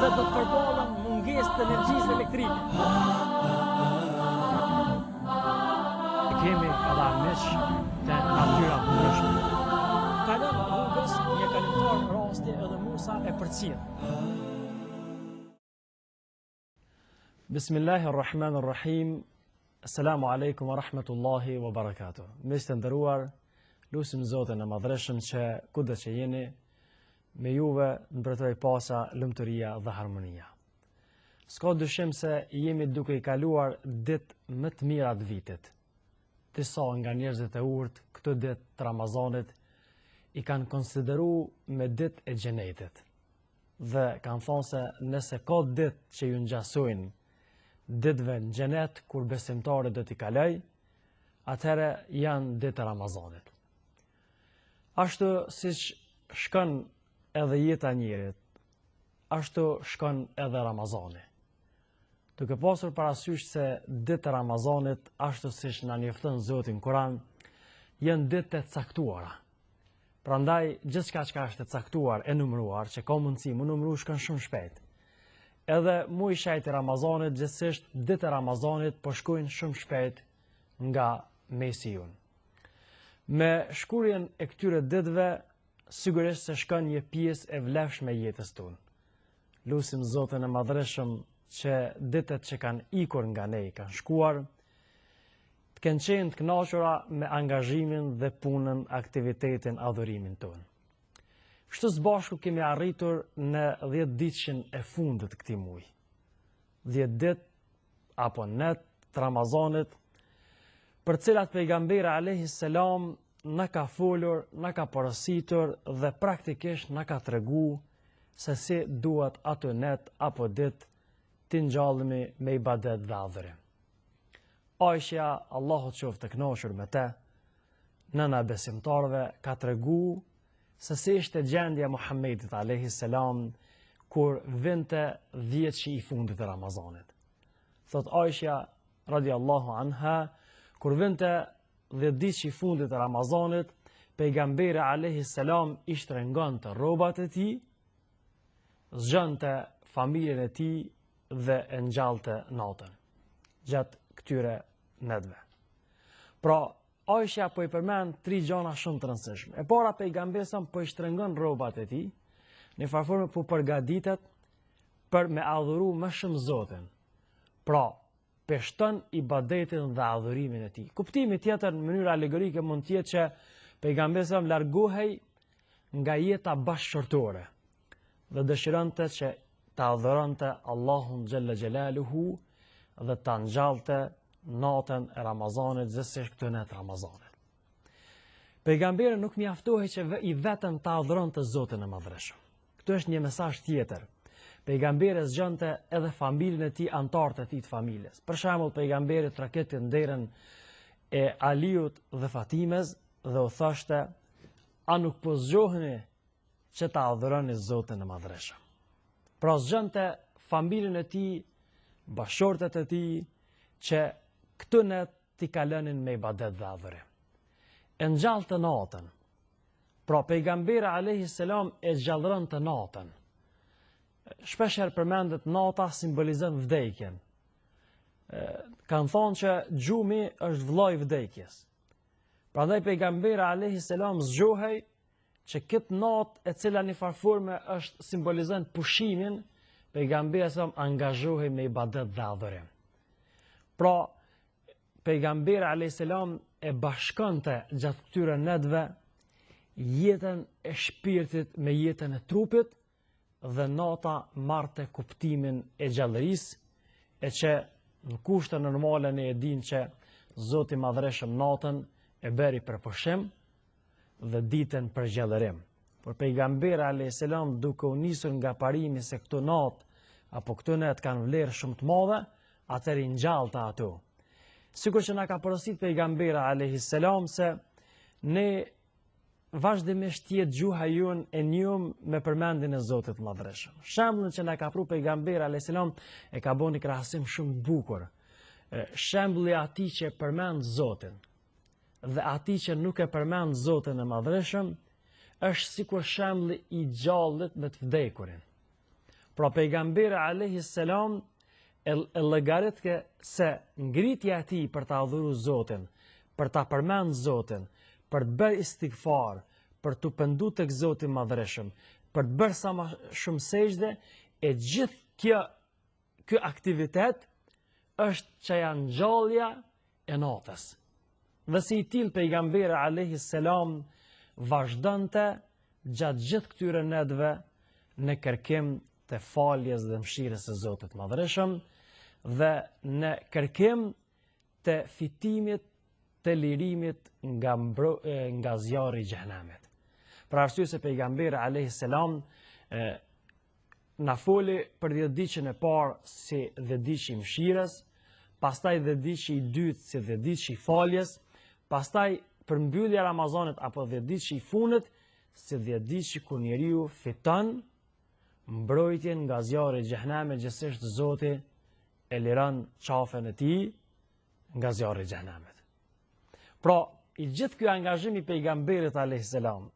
dhe do të përballen mungesë të energjisë elektrike. Kemi edhe armiq të natyra të ndryshme. Kalon rrugës një kalimtar rasti edhe Musa e përcjell. Bismillahirrahmanirrahim. Assalamu alaikum wa rahmatullahi wa barakatuh. Miq të nderuar, lutim Zotin e Madhreshëm që kudo që jeni, me juve ndërtoj pasa, lumturia dhe harmonia. S'ka dyshim se jemi duke i kaluar ditë më të mira të vitit. Disa nga njerëzit e urtë këtë ditë të Ramazanit i kanë konsideru me ditë e xhenetit. Dhe kanë thonë se nëse ka ditë që ju ngjasojnë ditëve në xhenet kur besimtarët do t'i kaloj, atëherë janë ditë e Ramazanit. Ashtu siç shkon edhe jeta e njerit, ashtu shkon edhe Ramazani. Duke pasur parasysh se ditë e Ramazanit, ashtu siç na njofton Zoti në Kur'an, janë ditë të caktuara. Prandaj gjithçka që është e caktuar, e numëruar, që ka mundësi më numëru, shkon shumë shpejt. Edhe muaj shejt i Ramazanit, gjithsesi ditë e Ramazanit po shkojnë shumë shpejt nga mesi jon. Me shkurjen e këtyre ditëve, sigurisht se shkon një pjesë e vlefshme e jetës tonë. Lutim Zotin e Madhreshëm që ditët që kanë ikur nga ne, kanë shkuar, të kenë qenë të kënaqura me angazhimin dhe punën, aktivitetin, adhurimin tonë. Kështu së bashku kemi arritur në 10 ditëshin e fundit të këtij muaji. 10 ditë apo net të Ramazanit, për cilat pejgamberi alayhi salam na ka folur, na ka porositur dhe praktikisht na ka tregu se si duhet ato net apo ditë të ngjallemi me ibadet dhe adhurim. Aisha, Allahu të qoftë të kënaqur me te, nëna e besimtarëve, ka tregu se si ishte gjendja Muhammedit alayhi salam kur vinte 10 i fundit të Ramazanit. Thot Aisha radiallahu anha, kur vinte 10 i fundit të Ramazanit, pejgamberi alayhi salam i shtrengonte rrobat e tij, zgjante familjen e tij dhe e ngjallte natën gjatë këtyre netëve. Pra, Aisha po i përmend 3 gjëra shumë të rëndësishme. E para, pejgamberi sa po i shtrengon rrobat e tij, në farformë po përgatitet për me adhuru më shumë Zotin. Pra, peshton ibadetin dhe adhurimin e tij. Kuptimi tjetër në mënyrë alegorike mund të jetë që pejgamberi sa largohej nga jeta bashkëshortore dhe dëshironte që ta adhuronte Allahun xhalla xjalaluhu dhe ta ngjallte natën e Ramazanit, gjithsesi këtë natë Ramazanit. Pejgamberi nuk mjaftohej që i vetëm ta adhuronte Zotin e Madhreshëm. Kjo është një mesazh tjetër. Pejgamberi zgjonte edhe familjen e tij, anëtarët e tij të familjes. Për shembull, pejgamberi traketi nderën e Aliut dhe Fatimes dhe u thoshte: "A nuk po zgjoheni që ta adhuroni Zotin e Madhreshëm?" Pra zgjonte familjen e tij, bashkëshortet e tij, që këtë net t'i kalonin me ibadet dhe adhurim. E ngjallte natën. Pra pejgamberi alayhi salam e gjallëronte natën. Shpeshherë përmendet nata simbolizon vdekjen. Kanë thonë që gjumi është vëllai i vdekjes. Prandaj pejgamberi alayhi salam zgjohej që këtë natë e cila në farforme është simbolizon pushimin, pejgamberi sa angazhohej me ibadet dhe adhurim. Pra, pejgamberi alayhis salam e bashkonte gjatë këtyre netëve jetën e shpirtit me jetën e trupit dhe nata marrte kuptimin e gjallërisë, e që në kushte normale ne e dimë që Zoti i Madhreshëm natën e bëri për pushim dhe ditën për gjallërim. Por pejgamberi alayhis salam duke u nisur nga parimi se këto natë apo këto net kanë vlerë shumë të madhe, atëherë i ngjallte ato. Sikur që na ka porositur pejgamberi alayhis salam se ne vazhdimisht jetë gjuha jon e njohëm me përmendjen e Zotit Madhreshëm. Shembullin që na ka pru pejgamberi alayhis salam e ka bënë krahasim shumë bukur. Shembulli i atij që përmend Zotin dhe atij që nuk e përmend Zotin e Madhreshëm është sikur shembulli i gjallit me të vdekurin. Pra pejgamberi alayhi salam e llogaritke se ngritja e tij për ta adhuruar Zotin, për ta përmend Zotin, për të bërë istighfar, për të penduar tek Zoti i Madhreshëm, për të bërë sa më shumë sejdë, e gjithë ky aktivitet është që janë ngjallja e natës. Dhe si i tillë pejgamberi alayhi salam vazhdonte gjatë gjithë këtyre netëve në kërkim të faljes dhe mëshirës së Zotit Madhreshëm dhe në kërkim të fitimit të lirimit nga zjarri i xhenemit. Për arsye se pejgamberi alayhi salam na foli për 10 ditën e parë si 10 ditë i mëshirës, pastaj 10 ditë i dytë si 10 ditë i faljes, pastaj për mbyllja e Ramazanit apo 10 ditë i fundit si 10 ditë kur njeriu fiton mbrojtjen nga zjarri i xhenemit, gjithsesi Zoti e liron qafen e tij nga zjarri i xhenemit. Pra, i gjithë ky angazhim i pejgamberit alayhis salam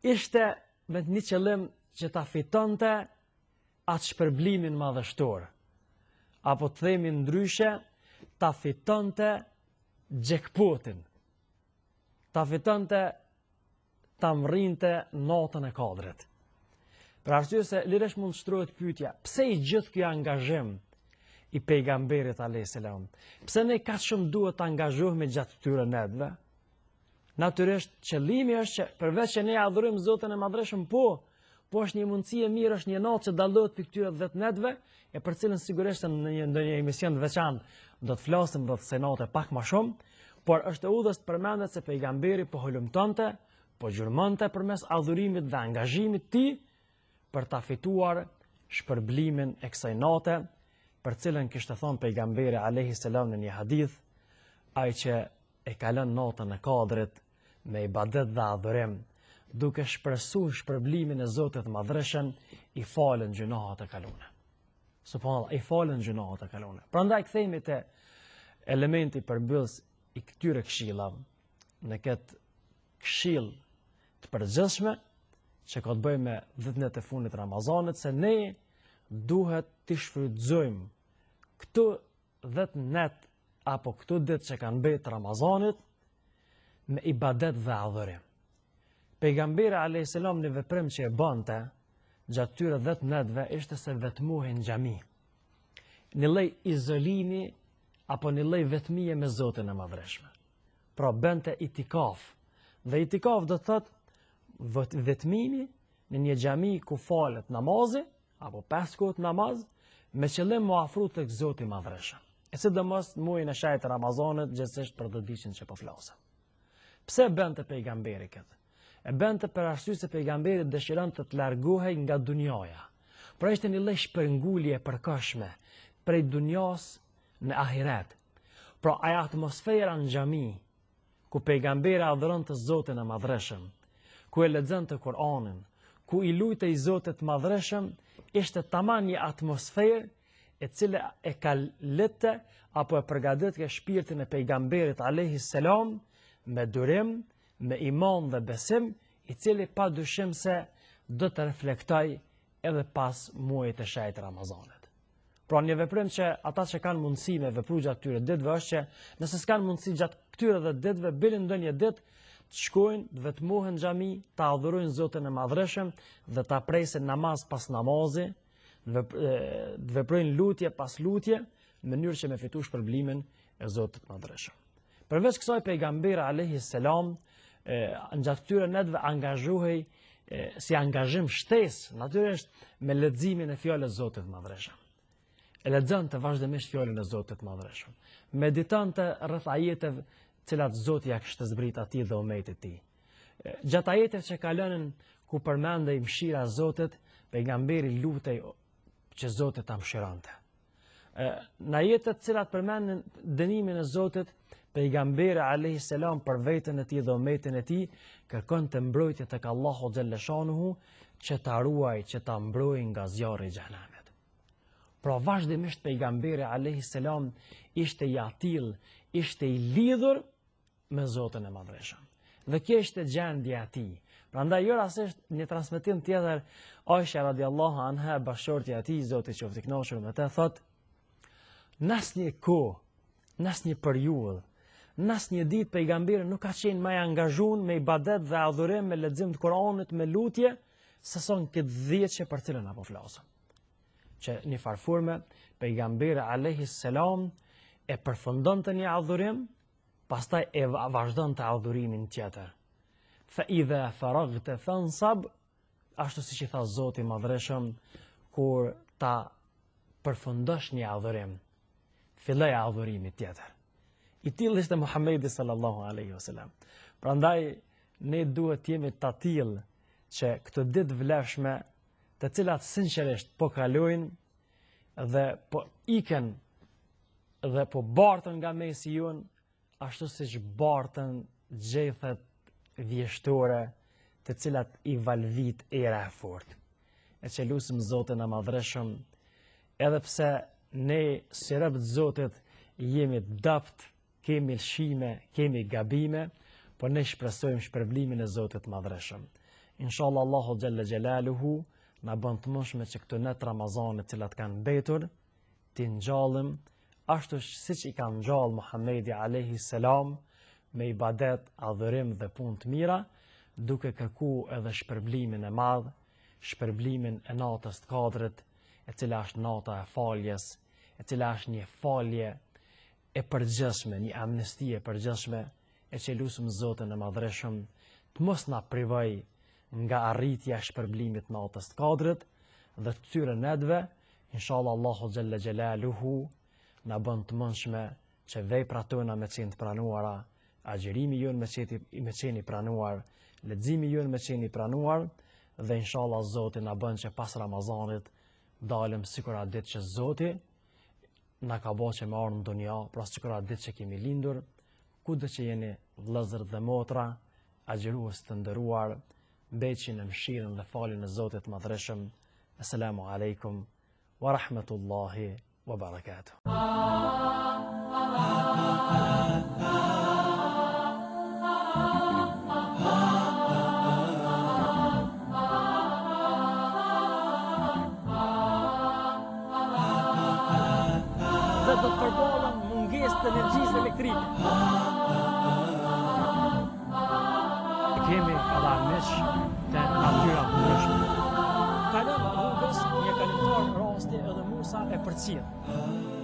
ishte me një qëllim që ta fitonte atë shpërblimin madhështor, apo të themi ndryshe, ta fitonte jackpotin, ta fitonte ta mrrinte notën e kadrit. Për arsye se liresh mund të shtrohet pyetja, pse i gjithë ky angazhim i pejgamberit alayhis salam? Pse ne kaq shumë duhet të angazhohemi gjatë këtyre netëve? Natyrisht qëllimi është që përveç që ne adhurojmë Zotin e Madhreshëm, po është një mundësi e mirë, është një natë që dallohet për këtyre 10 netëve, e për cilën sigurisht në ndonjë emision të veçantë do të flasim rreth kësaj nate pak më shumë, por është e udhës të përmendet se pejgamberi po hulumtonte, po gjurmonte përmes adhurimit dhe angazhimit të tij për ta fituar shpërblimin e kësaj nate, për cilën kishte thënë pejgamberi alayhis salam në një hadith, ai që e kalon natën e kadrit me ibadet dhe adhurim, duke shpresuar shpërblimin e Zotit të Madhreshëm, i falen gjunahet e kaluara. Subhanallahu, i falen gjunahet e kaluara. Prandaj kthehemi te elementi përmbyllës i këtyre këshillave, në këtë këshill të përgjithshme që ka të bëjë me 10 net e fundit të Ramazanit, se ne duhet të shfrytëzojmë këto 10 net apo këto ditë që kanë mbetë Ramazanit me ibadet dhe adhurim. Pejgamberi alayhis salam në veprim që e bante gjatë tyre 10 netëve ishte se vetmuhej në xhami. Një lloj izolimi apo një lloj vetmie me Zotin e Madhreshëm. Pra bënte itikaf. Dhe itikaf do të thotë vetmimi në një xhami ku falet namazi apo 5 kohë namaz me qëllim mu afru tek Zoti i Madhreshëm. E sidomos muajin e shejt të Ramazanit, gjithsesi për 10 ditën që po flasëm. Pse bënte pejgamberi këtë? E bënte për arsye se pejgamberi dëshironte të largohej nga dunjaja. Pra ishte një lloj shpërngulje e përkohshme prej dunjas në ahiret. Pra ajo atmosfera në xhami ku pejgamberi adhuronte Zotin e Madhreshëm, ku e lexonte Kur'anin, ku i lutej Zotit të Madhreshëm, ishte tamam një atmosferë e cila e ka lëtë apo e përgatitje shpirtin e pejgamberit alayhis salam me durim, me iman dhe besim, i cili pa dyshim se do të reflektoj edhe pas muajit të shejt të Ramazanit. Pra një veprim që ata që kanë mundësi me vepru gjatë këtyre ditëve është që nëse s'kanë mundësi gjatë këtyre 10 ditëve, bilin ndonjë ditë të shkojnë, të vetmohen në xhami, të adhurojnë Zotin e Madhreshëm dhe ta presin namaz pas namazi, të veprojnë lutje pas lutje, në mënyrë që me fitu shpërblimin e Zotit të Madhreshëm. Përveç kësaj pejgamberi alayhis salam në gjatë këtyre netëve angazhohej si angazhim shtesë, natyrisht me leximin e fjalës Zotit të Madhreshëm. E lexonte vazhdimisht fjalën e Zotit të Madhreshëm. Meditonte rreth ajeteve cilat Zoti ja kishte zbrit atij dhe umetit të tij. Gjatë ajeteve që kalonin ku përmendej mëshira e Zotit, pejgamberi lutej që Zoti ta mëshironte. Në ajetet të cilat përmendin dënimin e Zotit, pejgamberi alayhis salam për veten e tij dhe umetin e tij kërkonte mbrojtje tek Allahu xhalla shanuhu që ta ruaj, që ta mbrojë nga zjarri i xhenemit. Pra vazhdimisht pejgamberi alayhis salam ishte i atill, ishte i lidhur me Zotin e Madhreshëm. Dhe kjo ishte gjendja e tij. Prandaj jo rastisht një transmetim tjetër Aisha radiallahu anha, bashortja e tij, Zoti qoftë i kënaqur me të, thot: "N'asnjë kohë, n'asnjë periudhë, n'asnjë ditë pejgamberi nuk ka qenë më i angazhuar me ibadet dhe adhurim, me lexim të Kuranit, me lutje, se son këtë 10 që për cilën apo flasëm." Që një farforme pejgamberi alayhi salam e përfundonte një adhurim, pastaj e vazhdonte adhurimin tjetër. Fa idha faragta fansab, ashtu siç i tha Zoti i Madhreshëm, kur ta përfundosh një adhurim, filloj adhurimin tjetër. I tillë ishte Muhamedi sallallahu alaihi wasallam. Prandaj ne duhet të jemi të tillë që këto ditë vlefshme, të cilat sinqerisht po kalojnë dhe po iken dhe po bartën nga mesi jon, ashtu siç bartën gjethet vjeshtore, të cilat i valvit era e fortë. E që lusim Zotin e Madhreshëm, edhe pse ne si rob të Zotit jemi dapt, kemi lëshime, kemi gabime, po ne shpresojmë shpërblimin e Zotit Madhreshëm. Inshallah Allahu xhalla xjalaluhu na bën të mundshme që këto net Ramazanit të cilat kanë mbetur, ti ngjallëm ashtu siç i ka ngjall Muhamedi alayhi salam me ibadet, adhurim dhe punë të mira, duke kërku edhe shpërblimin e madh, shpërblimin e natës të Kadrit, e cila është nata e faljes, e cila është një falje e përgjithshme, një amnesti e përgjithshme, e që lusim Zotin e Madhreshëm të mos na privoj nga arritja e shpërblimit natës të Kadrit dhe të këtyre netëve. Inshallah Allahu xhalla xjalaluhu na bën të mundshme që veprat tona me qenë të pranuara, agjerimi jonë me qenë i pranuar, leximi jonë me qenë i pranuar, dhe inshallah Zoti na bën që pas Ramazanit dalëm sikur atë ditë që Zoti na ka bërë që me ardhmë në dunja, pra sikur atë ditë që kemi lindur. Kudo që jeni vëllezër dhe motra, agjerues të nderuar, beqin në mëshirën dhe faljen e Zotit Madhreshëm. Assalamu alaikum wa rahmatullahi wa barakatuh. Dhe do të përballen mungesë të energjisë elektrike. Kemi edhe armiq të natyra të ndryshme. Kalon rrugës një kalimtar rasti edhe Musa e përcjell.